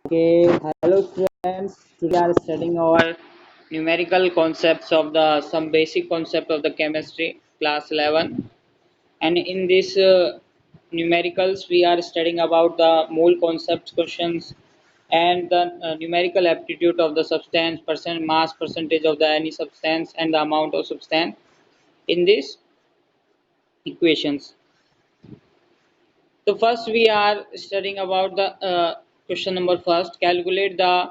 Okay, hello friends. Today we are studying our numerical concepts of the some basic concept of the chemistry, class 11. And in this numericals, we are studying about the mole concepts questions and the numerical aptitude of the substance, percent mass, percentage of the any substance, and the amount of substance in these equations. So first, we are studying about the question number first. Calculate the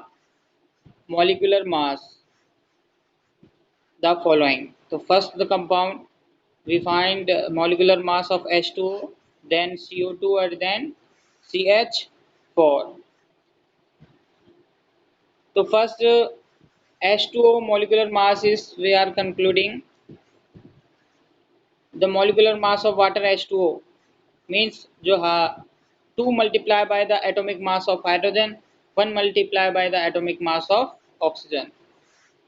molecular mass the following. So first the compound, we find molecular mass of H2O, then CO2 and then CH4. So first H2O molecular mass is, we are concluding the molecular mass of water H2O means जो 2 multiplied by the atomic mass of hydrogen, 1 multiplied by the atomic mass of oxygen.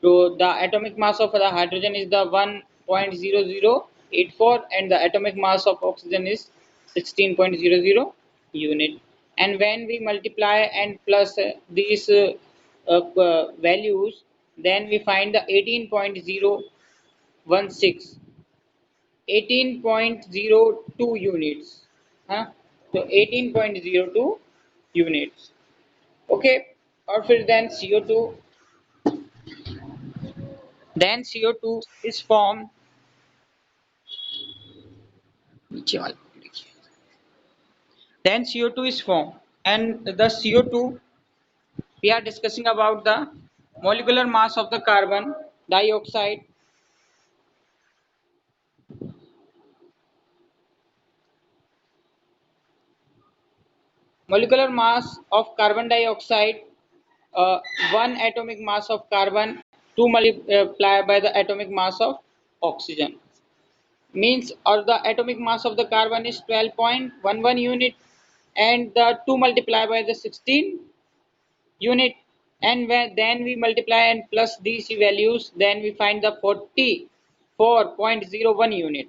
So the atomic mass of the hydrogen is the 1.0084 and the atomic mass of oxygen is 16.00 unit. And when we multiply and plus these values, then we find the 18.016, 18.02 units. So 18.02 units. Okay, or फिर then CO2, then CO2 is formed, नीचे वाला देखिए, then CO2 is formed, and the CO2, we are discussing about the molecular mass of the carbon dioxide. Molecular mass of carbon dioxide, uh, 1 atomic mass of carbon 2 multiplied by the atomic mass of oxygen means, or the atomic mass of the carbon is 12.11 unit and the 2 multiplied by the 16 unit, and when then we multiply and plus these values, then we find the 44.01 unit.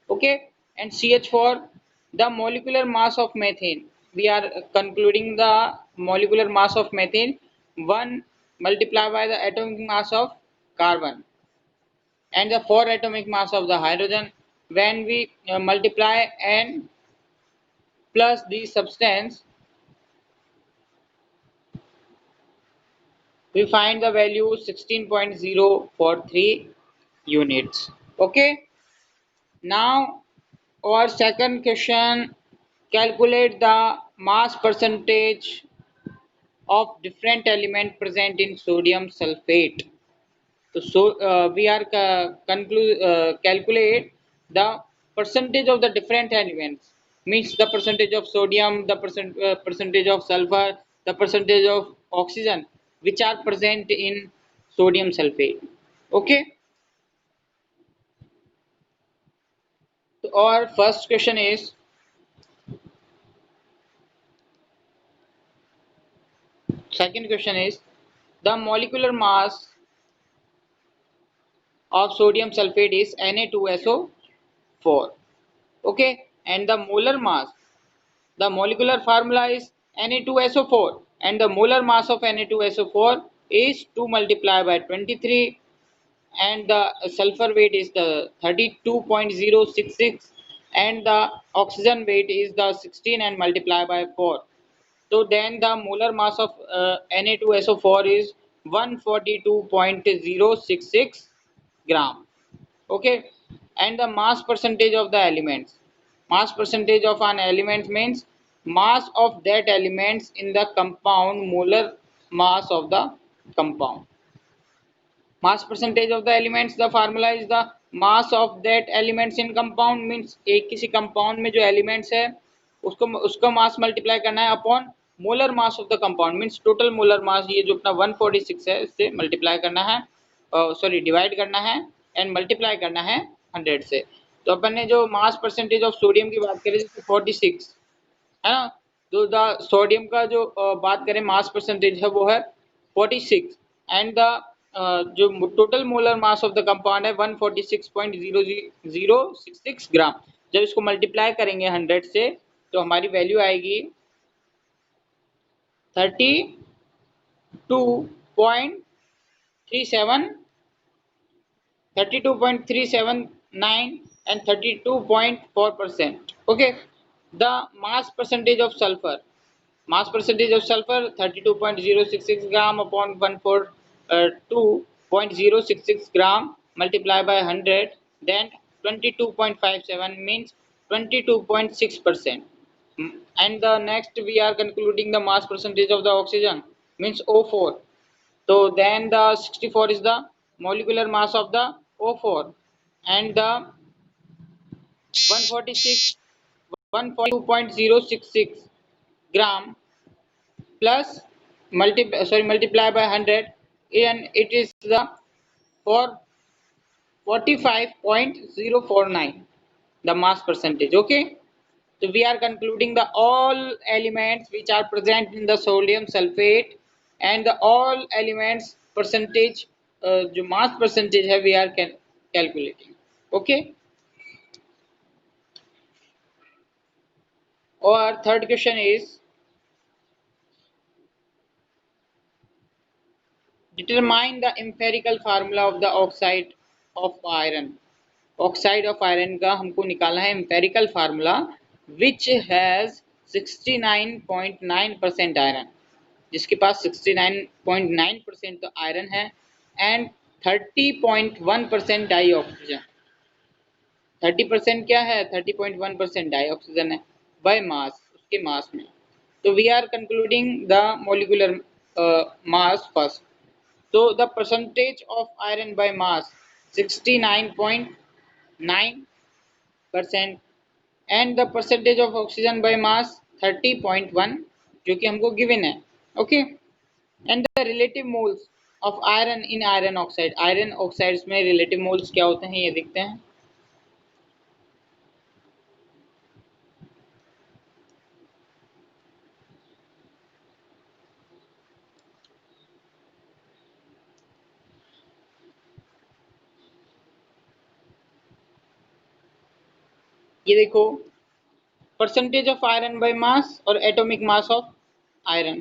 Okay, and CH4, the molecular mass of methane, we are concluding the molecular mass of methane 1 multiplied by the atomic mass of carbon and the 4 atomic mass of the hydrogen. When we multiply and plus the substance, we find the value 16.043 units. Okay, now our second question, calculate the mass percentage of different element present in sodium sulfate. So we are calculate the percentage of the different elements, means the percentage of sodium, the percentage of sulfur, the percentage of oxygen which are present in sodium sulfate. Okay, so our first question is, second question is, the molecular mass of sodium sulfate is Na2SO4. Okay, and the molar mass, the molecular formula is Na2SO4 and the molar mass of Na2SO4 is 2 multiplied by 23 and the sulfur weight is the 32.066 and the oxygen weight is the 16 and multiplied by 4. So then the molar mass of Na2SO4 is 142.066 gram. Okay, and the mass percentage of the elements, mass percentage of an element means mass of that elements in the compound, molar mass of the compound. Mass percentage of the elements, the formula is the mass of that elements in compound means एक किसी compound में जो elements है उसको mass multiply करना है upon molar mass of the compound means total molar mass, ये जो अपना 146 है इससे multiply करना है, सॉरी डिवाइड करना है एंड मल्टीप्लाई करना है 100 से. तो अपन ने जो मास परसेंटेज ऑफ सोडियम की बात करें जैसे 46 है ना, तो द सोडियम का जो बात करें मास परसेंटेज है वो है 46 एंड द जो total molar mass of the compound है 146.0066 ग्राम. जब इसको मल्टीप्लाई करेंगे 100 से तो हमारी वैल्यू आएगी 30 32.379 and 32.4%. Okay, the mass percentage of sulfur. Mass percentage of sulfur 32.066 gram upon 142.066 gram multiplied by 100, then 22.57 means 22.6%. And the next we are concluding the mass percentage of the oxygen means O4. So then the 64 is the molecular mass of the O4, and the 146 142.066 gram plus multiply by 100, and it is the for 45.049 the mass percentage. Okay, so we are concluding the all elements which are present in the sodium sulfate, and the all elements percentage जो mass percentage है we are calculating. Okay, और third question is determine the empirical formula of the oxide of iron. Oxide of iron का हमको निकालना है empirical formula which has 69.9% iron, जिसके पास 69.9% तो iron है एंड 30.1% डाई ऑक्सीजन। 30% क्या है? 30.1% डाई ऑक्सीजन है बाय मास, उसके मास में। तो we are concluding the molecular mass first. So the percentage of iron by mass 69.9% and the percentage of oxygen by mass 30.1 जो कि हमको given है। Okay, and the relative moles of iron in iron oxide. Iron oxides में relative moles क्या होते हैं ये देखते हैं। ये देखो percentage of iron by mass और एटॉमिक मास ऑफ आयरन।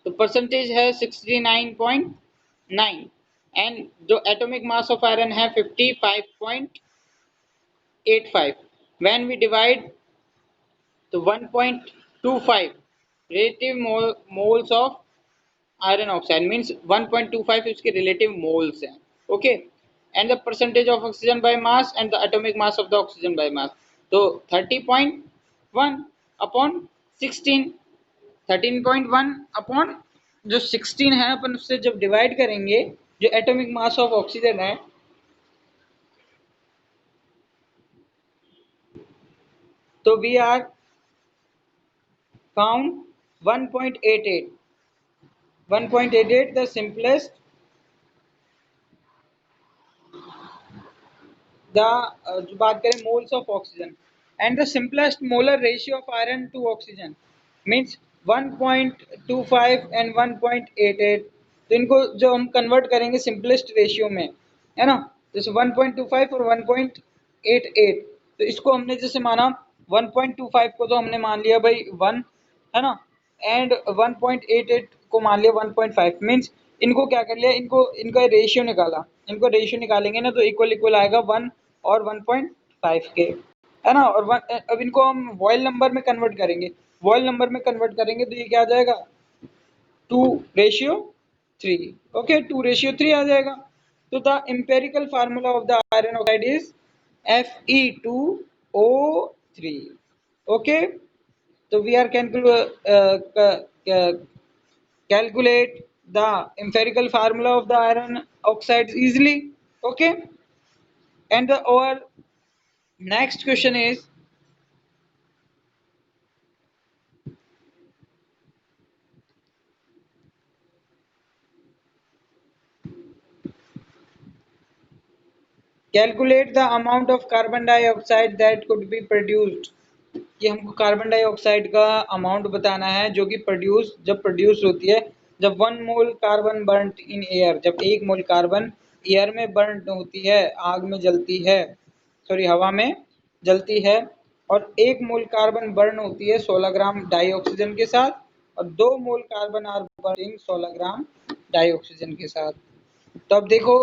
तो परसेंटेज है 69.9 एंड जो एटॉमिक मास ऑफ आयरन है 55.85। व्हेन वी डिवाइड तो 1.25 relative moles of iron oxide means 1.25 इसके relative moles हैं। Okay, and the percentage of oxygen by mass and the atomic mass of the oxygen by mass, तो 30.1 upon 16, 13.1 upon जो 16 है अपन उससे जब divide करेंगे जो एटॉमिक मास ऑफ ऑक्सीजन है तो we are found 1.88 the simplest जो बात करें moles of oxygen and the simplest molar ratio of iron to oxygen means 1.25 and 1.88। तो इनको जो हम कन्वर्ट करेंगे सिंपलेस्ट रेशियो में है ना, जैसे 1.25 और 1.88, तो इसको हमने जैसे माना 1.25 को तो हमने मान लिया भाई 1 है ना, एंड 1.88 को मान लिया 1.5 मींस इनको क्या कर लिया, इनको इनका रेशियो निकाला, इनको रेशियो निकालेंगे ना तो इक्वल इक्वल आएगा 1 और 1.5 के है ना। और अब इनको हम वॉइल नंबर में कन्वर्ट करेंगे, वॉइल नंबर में कन्वर्ट करेंगे तो ये क्या आ जाएगा 2:3। ओके 2:3 आ जाएगा। तो the empirical formula of the iron oxide is Fe2O3। Okay, so we are calculate the empirical formula of the iron oxides easily. Okay, and our next question is calculate the amount of carbon dioxide that could be produced। कि हमको carbon dioxide का amount बताना है जो कि जब produce होती है जब 1 mole carbon burned in air, जब 1 मोल कार्बन एयर में बर्न होती है, आग में जलती है, सॉरी हवा में जलती है, और 1 मोल कार्बन बर्न होती है 16 ग्राम डाई ऑक्सीजन के साथ, और 2 mole carbon are burn 16 gram dioxygen के साथ। तो अब देखो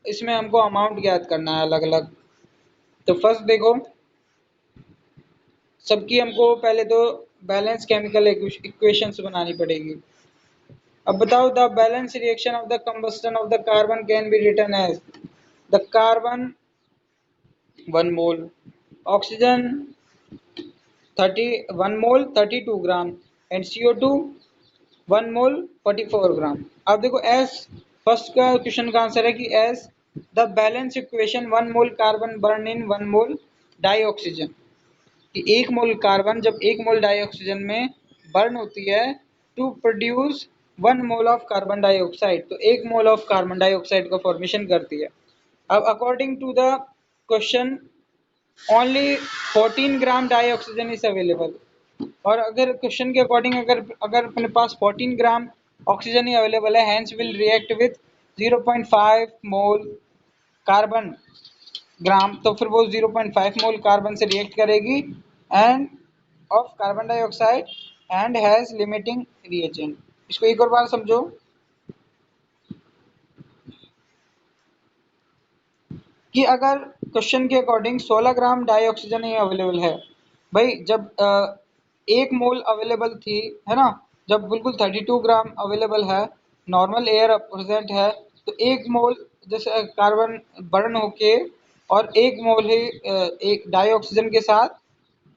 इसमें हमको अमाउंट ज्ञात करना है अलग अलग। तो फर्स्ट देखो सबकी हमको पहले तो बैलेंस केमिकल इक्वेशंस बनानी पड़ेगी। अब बताओ the balance reaction of the combustion of the carbon can be written as the carbon 1 mole, oxygen 1 mole 32 gram and CO2 1 mole 44 gram. अब देखो एस फर्स्ट का क्वेश्चन का आंसर है कि as the balance equation 1 mole carbon burn in 1 mole dioxygen, कि 1 mole carbon जब 1 mole dioxygen में burn होती है to produce 1 mole of carbon dioxide, तो 1 मोल ऑफ कार्बन डाइऑक्साइड का फॉर्मेशन करती है। अब according to the question only 14 gram dioxygen is available, और अगर क्वेश्चन के अकॉर्डिंग अगर अपने पास 14 ग्राम ऑक्सीजन ही अवेलेबल है, hence will react with 0.5 mole carbon gram, तो फिर वो 0.5 मोल कार्बन से रिएक्ट करेगी and of carbon dioxide and has limiting reagent. इसको एक और बार समझो कि अगर क्वेश्चन के अकॉर्डिंग 16 ग्राम डाई ऑक्सीजन ही अवेलेबल है, भाई जब 1 मोल अवेलेबल थी है ना, जब बिल्कुल 32 ग्राम अवेलेबल है, नॉर्मल एयर प्रेजेंट है, तो 1 मोल जैसे कार्बन बर्न होके और 1 मोल ही एक डाई ऑक्सीजन के साथ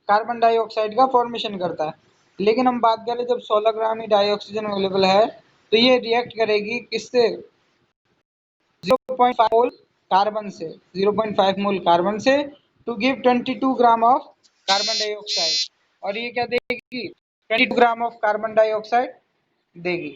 कार्बन डाइऑक्साइड का फॉर्मेशन करता है। लेकिन हम बात करें जब 16 ग्राम ही डाई ऑक्सीजन अवेलेबल है तो ये रिएक्ट करेगी किससे, 0.5 मोल कार्बन से, 0.5 मोल कार्बन से to give 22 gram of carbon dioxide, और ये क्या देगी 22 ग्राम ऑफ कार्बन डाइऑक्साइड देगी।